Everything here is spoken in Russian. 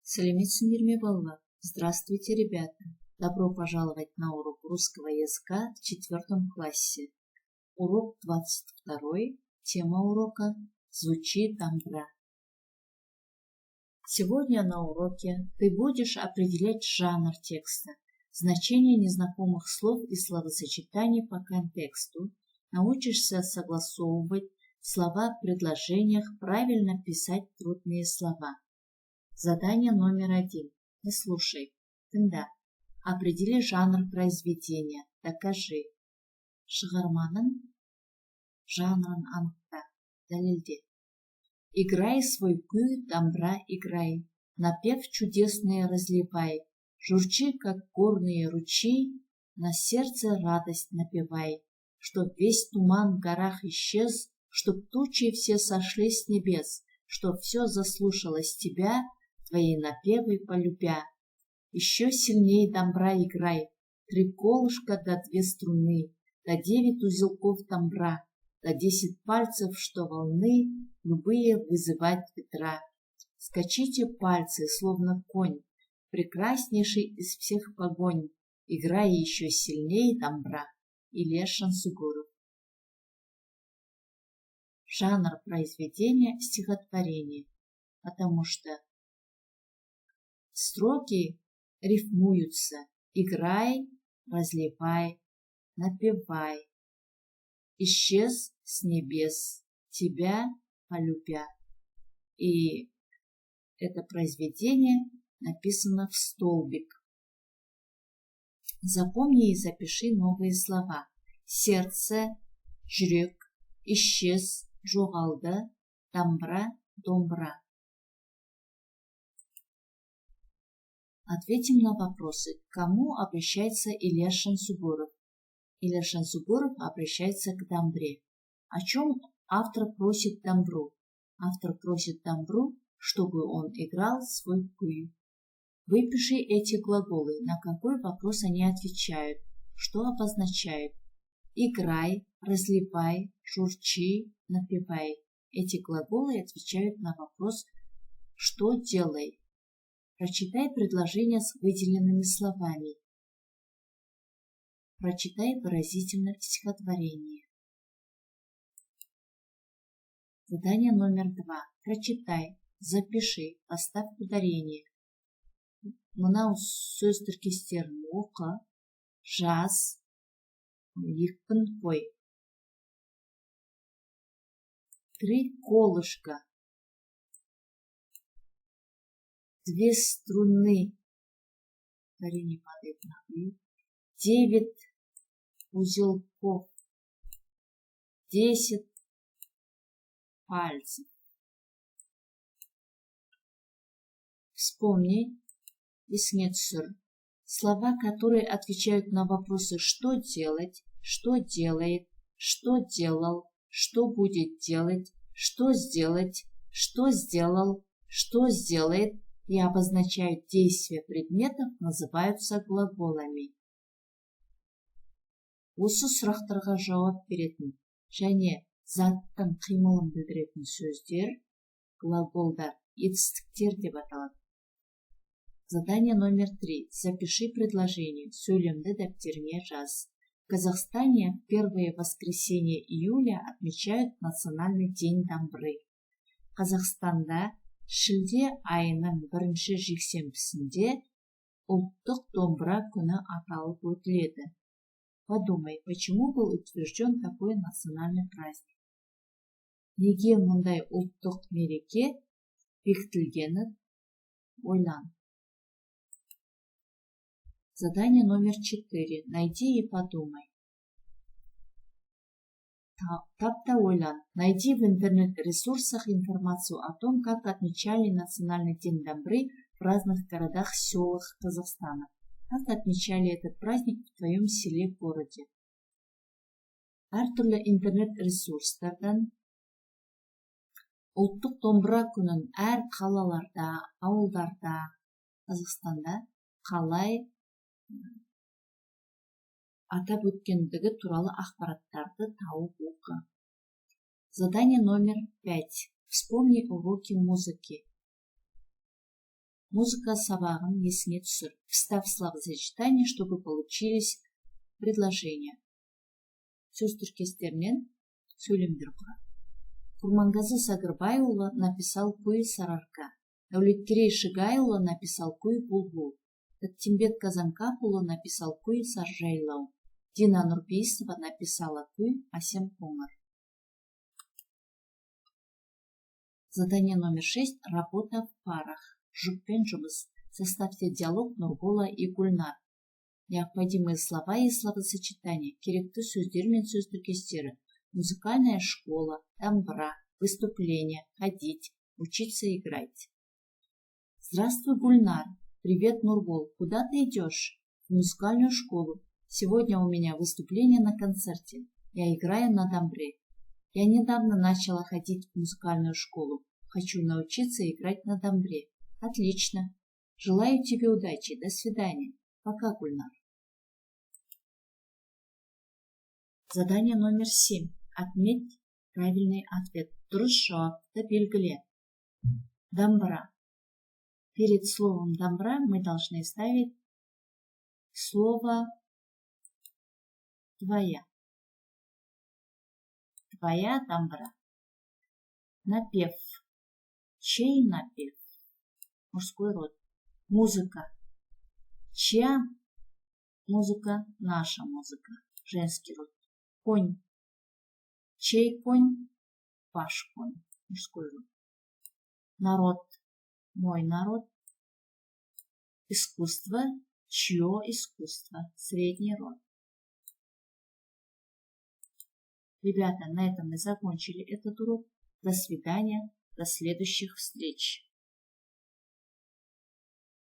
Сәлеметсіңдер ме, балалар? Здравствуйте, ребята! Добро пожаловать на урок русского языка в 4 классе. Урок 22. Тема урока «Звучит домбра». Сегодня на уроке ты будешь определять жанр текста, значение незнакомых слов и словосочетаний по контексту, научишься согласовывать слова в предложениях, правильно писать трудные слова. Задание номер 1. Не слушай. Тыңда. Определи жанр произведения. Докажи. Шығарманың жанрын анықта. Дәлелде. Играй свой күй, домбра играй. Напев чудесный разливай. Журчи, как горные ручьи. На сердце радость напевай. Чтоб весь туман в горах исчез, чтоб тучи все сошли с небес, чтоб все заслушалось тебя, твои напевы полюбя. Еще сильней домбра играй, 3 колышка да 2 струны, да 9 узелков домбра, да 10 пальцев, что волны любые вызывать ветра. Скачите пальцы, словно конь, прекраснейший из всех погонь, играя еще сильней домбра. Илья Шансугуров. Жанр произведения — стихотворение, потому что строки рифмуются. Играй, разливай, напевай. Исчез с небес, тебя полюбя. И это произведение написано в столбик. Запомни и запиши новые слова. Сердце, жүрек, исчез, жоғалды, домбра, домбра. Ответим на вопросы. К кому обращается Илья Шансугуров? Илья Шансугуров обращается к домбре. О чем автор просит домбру? Автор просит домбру, чтобы он играл свой күй. Выпиши эти глаголы, на какой вопрос они отвечают, что обозначают. Играй, разливай, журчи, напевай. Эти глаголы отвечают на вопрос «что делай?». Прочитай предложения с выделенными словами. Прочитай выразительно стихотворение. Задание номер 2. Прочитай, запиши, поставь ударение. Мынау сөз тіркестерін оқы, жаз, екпін қой. 3 колышка, 2 струны, 9 узелков, 10 пальцев. Вспомни, есіңе түсір, слова, которые отвечают на вопросы «что делать?», «что делает?», «что делал?», «что будет делать?», «что сделать?», «что сделал?», «что сделает?» и обозначают действия предметов, называются глаголами. Осы сұрақтарға жауап беретін және заттың қимылын білдіретін сөздер, глаголдар, етістіктер деп аталады. Задание номер 3. Запиши предложение. Сөйлемді дәптеріңе жаз. В Казахстане в первое воскресенье июля отмечают Национальный день домбры. Қазақстанда шілде айының 1-ші жексенбісінде ұлттық домбыра күні аталып өтіледі. Подумай, почему был утвержден такой национальный праздник? Неге мұндай ұлттық мереке бекітілгені ойлан. Задание номер 4. Найди и подумай. Тап-та ойлан. Найди в интернет-ресурсах информацию о том, как отмечали Национальный день домбры в разных городах, селах Казахстана. Как отмечали этот праздник в твоем селе, городе. Әртүрлі интернет-ресурстардан ұлттық домбыра күнін әр қалаларда, ауылдарда, Қазақстанда қалай атап өткендігі туралы ақпараттарды тауып оқы. Задание номер 5. Вспомни уроки музыки. Музыка сабағын есіне түсір. Вставь словосочетание, чтобы получились предложения. Сөз тіркестерінен сөйлемдер құрады. Курмангазы Сагырбайұлы написал куй Сарыарка. Дәулеткерей Шыгайұлы написал куй Бұлбұл. Таттимбек Казанкапұлы написал куй Саржайлау. Дина Нұрпейісова написала куй Асем Қоңыр. Задание номер 6. Работа в парах. Жұппен жұмыс. Составьте диалог Нұрбола и Гүлнар. Необходимые слова и словосочетания. Керекті сөздер мен сөз тіркестері. Музыкальная школа, домбра, выступление, ходить, учиться играть. Здравствуй, Гульнар. Привет, Нурбол. Куда ты идешь? В музыкальную школу. Сегодня у меня выступление на концерте. Я играю на домбре. Я недавно начала ходить в музыкальную школу. Хочу научиться играть на домбре. Отлично. Желаю тебе удачи. До свидания. Пока, Гульнар. Задание номер 7. Отметь правильный ответ. Дұрыс жауапты белгіле. Домбра. Перед словом домбра мы должны ставить слово твоя. Твоя домбра. Напев. Чей напев? Мужской род. Музыка. Чья музыка? Наша музыка. Женский род. Конь. Чей конь? Ваш конь. Мужской род. Народ. Мой народ. Искусство. Чье искусство? Средний род. Ребята, на этом мы закончили этот урок. До свидания. До следующих встреч.